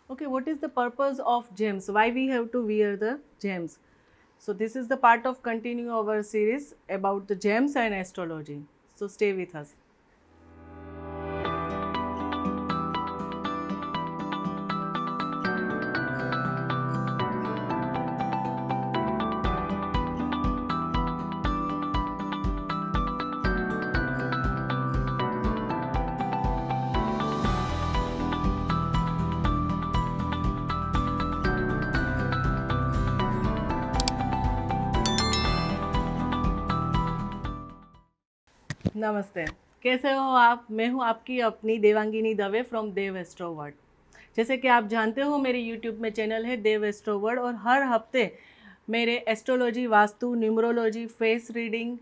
Okay, what is the purpose of gems? Why we have to wear the gems? So this is the part of continue our series about the gems and astrology. So stay with us. नमस्ते, कैसे हो आप? मैं हूँ आपकी अपनी Devangini Dave from Dev astro world. जैसे कि आप जानते हो मेरे यूट्यूब में चैनल है देव एस्ट्रो वर्ल्ड और हर हफ्ते मेरे astrology, vastu, numerology, face reading,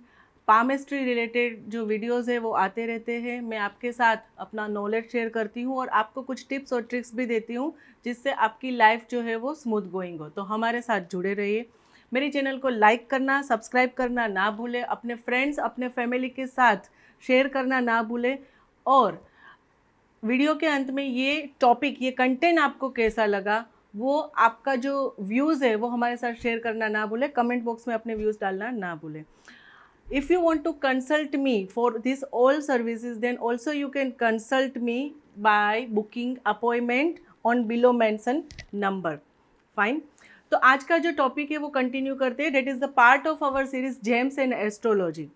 palmistry related जो वीडियोस है वो आते रहते हैं। मैं आपके साथ अपना नॉलेज शेयर करती हूँ और आपको कुछ टिप्स और ट्रिक्स भी देती हूँ जिससे आपकी लाइफ जो है वो स्मूथ गोइंग हो। तो हमारे साथ जुड़े रहिए। मेरे चैनल को लाइक करना, सब्सक्राइब करना ना भूलें, अपने फ्रेंड्स, अपने फैमिली के साथ शेयर करना ना भूलें। और वीडियो के अंत में ये टॉपिक, ये कंटेंट आपको कैसा लगा, वो आपका जो व्यूज़ है वो हमारे साथ शेयर करना ना भूलें। कमेंट बॉक्स में अपने व्यूज़ डालना ना भूलें। If you want to consult me for this all services, then also you can consult me by booking appointment on below mentioned number. Fine. तो आज का जो टॉपिक है वो कंटिन्यू करते हैं। That is the part of our series gems and astrology.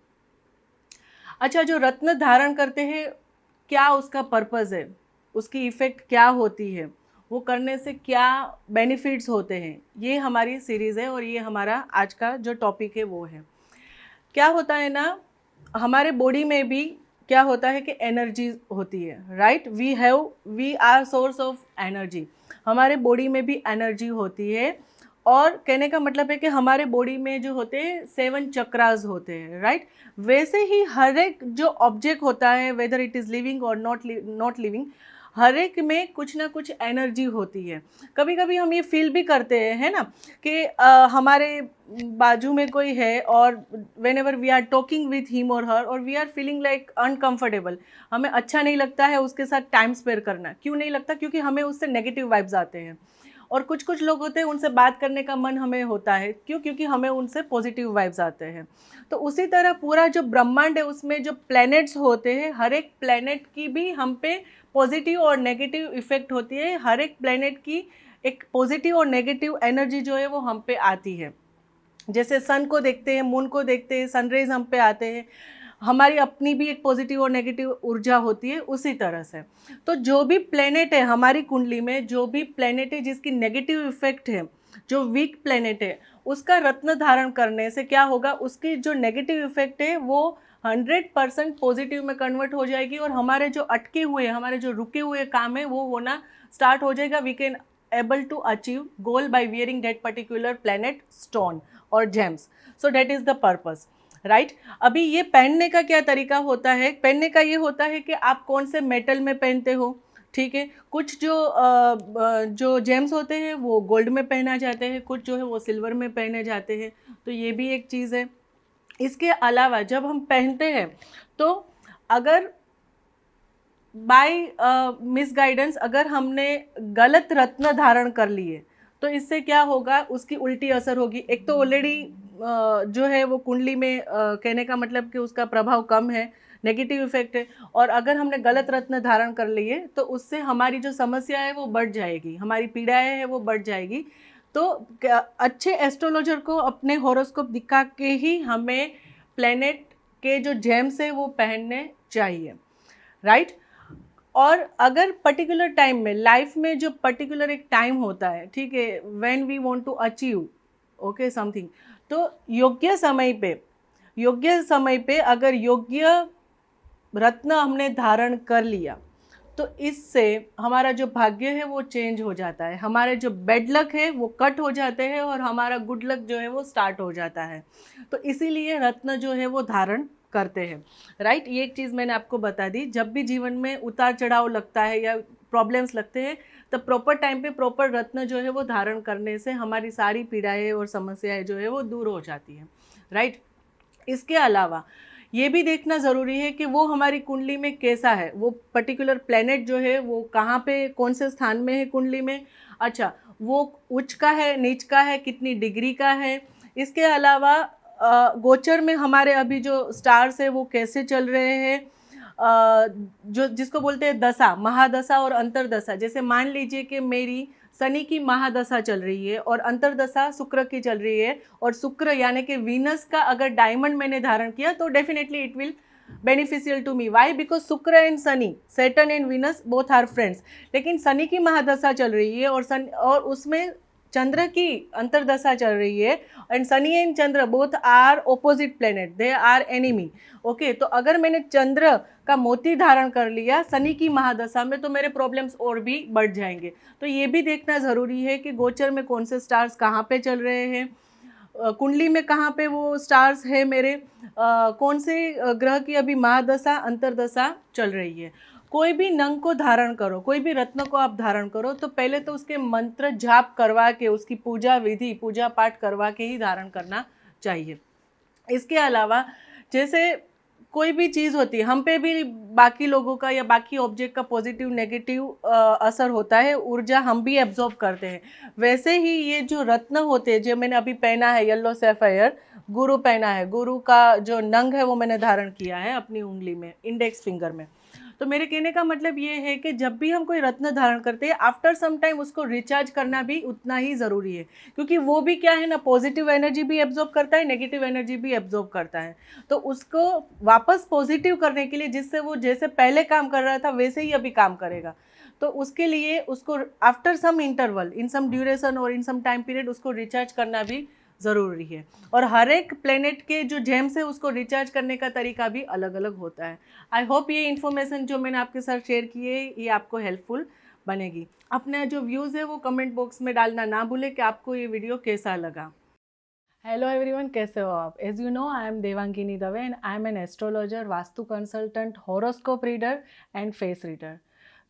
अच्छा, जो रत्न धारण करते हैं, क्या उसका पर्पज़ है, उसकी इफ़ेक्ट क्या होती है, वो करने से क्या बेनिफिट्स होते हैं, ये हमारी सीरीज़ है और ये हमारा आज का जो टॉपिक है वो है। क्या होता है ना, हमारे बॉडी में भी क्या होता है कि एनर्जी होती है, right? We are source of energy. हमारे बॉडी में भी एनर्जी होती है और कहने का मतलब है कि हमारे बॉडी में जो होते हैं 7 चक्रास होते हैं, राइट? वैसे ही हर एक जो ऑब्जेक्ट होता है, वेदर इट इज़ लिविंग और नॉट लिविंग, हर एक में कुछ ना कुछ एनर्जी होती है। कभी कभी हम ये फील भी करते हैं, है ना, कि हमारे बाजू में कोई है और whenever we are talking with him और हर, और we are feeling like uncomfortable, हमें अच्छा नहीं लगता है उसके साथ टाइम स्पेयर करना। क्यों नहीं लगता? क्योंकि हमें उससे नेगेटिव वाइब्स आते हैं। और कुछ कुछ लोग होते हैं उनसे बात करने का मन हमें होता है, क्यों? क्योंकि हमें उनसे पॉजिटिव वाइब्स आते हैं। तो उसी तरह पूरा जो ब्रह्मांड है उसमें जो प्लैनेट्स होते हैं, हर एक प्लैनेट की भी हम पे पॉजिटिव और नेगेटिव इफ़ेक्ट होती है। हर एक प्लैनेट की एक पॉजिटिव और नेगेटिव एनर्जी जो है वो हम पे आती है। जैसे सन को देखते हैं, मून को देखते हैं, सनरेज हम पे आते हैं, हमारी अपनी भी एक पॉजिटिव और नेगेटिव ऊर्जा होती है। उसी तरह से तो जो भी प्लेनेट है हमारी कुंडली में, जो भी प्लेनेट है जिसकी नेगेटिव इफेक्ट है, जो वीक प्लेनेट है, उसका रत्न धारण करने से क्या होगा, उसकी जो नेगेटिव इफेक्ट है वो 100% पॉजिटिव में कन्वर्ट हो जाएगी और हमारे जो अटके हुए, हमारे जो रुके हुए काम है वो होना स्टार्ट हो जाएगा। We can able to achieve goal by wearing that particular planet stone or gems. So that is the purpose, right? अभी ये पहनने का क्या तरीका होता है? पहनने का ये होता है कि आप कौन से मेटल में पहनते हो, ठीक है? कुछ जो जेम्स होते हैं वो गोल्ड में पहना जाते हैं, कुछ जो है वो सिल्वर में पहने जाते हैं। तो ये भी एक चीज़ है। इसके अलावा जब हम पहनते हैं तो अगर बाय मिसगाइडेंस अगर हमने गलत रत्न धारण कर लिए तो इससे क्या होगा, उसकी उल्टी असर होगी। एक तो ऑलरेडी जो है वो कुंडली में कहने का मतलब कि उसका प्रभाव कम है, नेगेटिव इफेक्ट है, और अगर हमने गलत रत्न धारण कर लिए तो उससे हमारी जो समस्या है वो बढ़ जाएगी, हमारी पीड़ाएं हैं वो बढ़ जाएगी। तो अच्छे एस्ट्रोलॉजर को अपने हॉरोस्कोप दिखा के ही हमें प्लेनेट के जो जेम्स है वो पहनने चाहिए, राइट? और अगर पर्टिकुलर टाइम में, लाइफ में जो पर्टिकुलर एक टाइम होता है, ठीक है, when we want to achieve okay something, तो योग्य समय पे अगर योग्य रत्न हमने धारण कर लिया तो इससे हमारा जो भाग्य है वो चेंज हो जाता है, हमारे जो बैड लक है वो कट हो जाते हैं और हमारा गुड लक जो है वो स्टार्ट हो जाता है। तो इसीलिए रत्न जो है वो धारण करते हैं, राइट? ये एक चीज़ मैंने आपको बता दी। जब भी जीवन में उतार चढ़ाव लगता है या प्रॉब्लम्स लगते हैं तब प्रॉपर टाइम पे प्रॉपर रत्न जो है वो धारण करने से हमारी सारी पीड़ाएं और समस्याएं जो है वो दूर हो जाती हैं, राइट? इसके अलावा ये भी देखना ज़रूरी है कि वो हमारी कुंडली में कैसा है, वो पर्टिकुलर प्लेनेट जो है वो कहाँ पे कौन से स्थान में है कुंडली में। अच्छा, वो उच्च का है, नीच का है, कितनी डिग्री का है। इसके अलावा गोचर में हमारे अभी जो स्टार्स है वो कैसे चल रहे हैं, जो जिसको बोलते हैं दशा, महादशा और अंतरदशा। जैसे मान लीजिए कि मेरी शनि की महादशा चल रही है और अंतरदशा शुक्र की चल रही है, और शुक्र यानी कि वीनस का अगर डायमंड मैंने धारण किया तो definitely it will beneficial to me. Why? Because Shukra and Shani, Saturn and Venus both are friends. लेकिन शनि की महादशा चल रही है और उसमें चंद्र की अंतरदशा चल रही है, and Shani and Chandra both are opposite planet, they are enemy. Okay, तो अगर मैंने चंद्र का मोती धारण कर लिया शनि की महादशा में तो मेरे प्रॉब्लम्स और भी बढ़ जाएंगे। तो ये भी देखना ज़रूरी है कि गोचर में कौन से स्टार्स कहाँ पे चल रहे हैं, कुंडली में कहाँ पे वो स्टार्स है मेरे, कौन से ग्रह की अभी महादशा अंतरदशा चल रही है। कोई भी नंग को धारण करो, कोई भी रत्न को आप धारण करो तो पहले तो उसके मंत्र जाप करवा के, उसकी पूजा विधि पूजा पाठ करवा के ही धारण करना चाहिए। इसके अलावा जैसे कोई भी चीज़ होती है हम पे भी बाकी लोगों का या बाकी ऑब्जेक्ट का पॉजिटिव नेगेटिव असर होता है, ऊर्जा हम भी एब्जॉर्ब करते हैं। वैसे ही ये जो रत्न होते हैं, जो मैंने अभी पहना है येलो सैफायर, गुरु पहना है, गुरु का जो नंग है वो मैंने धारण किया है अपनी उंगली में, इंडेक्स फिंगर में। तो मेरे कहने का मतलब ये है कि जब भी हम कोई रत्न धारण करते हैं आफ्टर सम टाइम उसको रिचार्ज करना भी उतना ही ज़रूरी है, क्योंकि वो भी क्या है ना, पॉजिटिव एनर्जी भी एब्जॉर्ब करता है, नेगेटिव एनर्जी भी एब्जॉर्ब करता है। तो उसको वापस पॉजिटिव करने के लिए, जिससे वो जैसे पहले काम कर रहा था वैसे ही अभी काम करेगा, तो उसके लिए उसको आफ्टर सम इंटरवल, इन सम ड्यूरेशन और इन सम टाइम पीरियड उसको रिचार्ज करना भी ज़रूरी है। और हर एक प्लेनेट के जो जेम्स है उसको रिचार्ज करने का तरीका भी अलग अलग होता है। आई होप ये इन्फॉर्मेशन जो मैंने आपके साथ शेयर की है ये आपको हेल्पफुल बनेगी। अपना जो व्यूज़ है वो कमेंट बॉक्स में डालना ना भूलें कि आपको ये वीडियो कैसा लगा। हेलो एवरीवन, कैसे हो आप? As you know, I am Devangini Dave and I am an astrologer, vastu consultant, horoscope reader and face reader.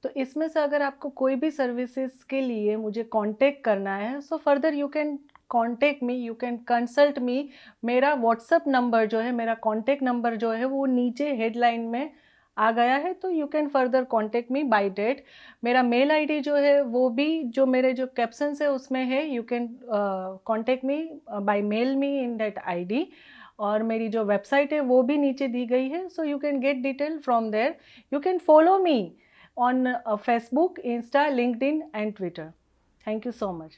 तो इसमें से अगर आपको कोई भी सर्विसेज के लिए मुझे कांटेक्ट करना है, so further you can contact me, you can consult me. मेरा व्हाट्सअप नंबर जो है, मेरा कांटेक्ट नंबर जो है वो नीचे हेडलाइन में आ गया है, तो you can further contact me by that. मेरा मेल आईडी जो है वो भी जो मेरे जो कैप्शंस है उसमें है, you can contact me by mail me in that ID. और मेरी जो वेबसाइट है वो भी नीचे दी गई है, so you can get detail from there. You can follow me on Facebook, Insta, LinkedIn and Twitter. Thank you so much.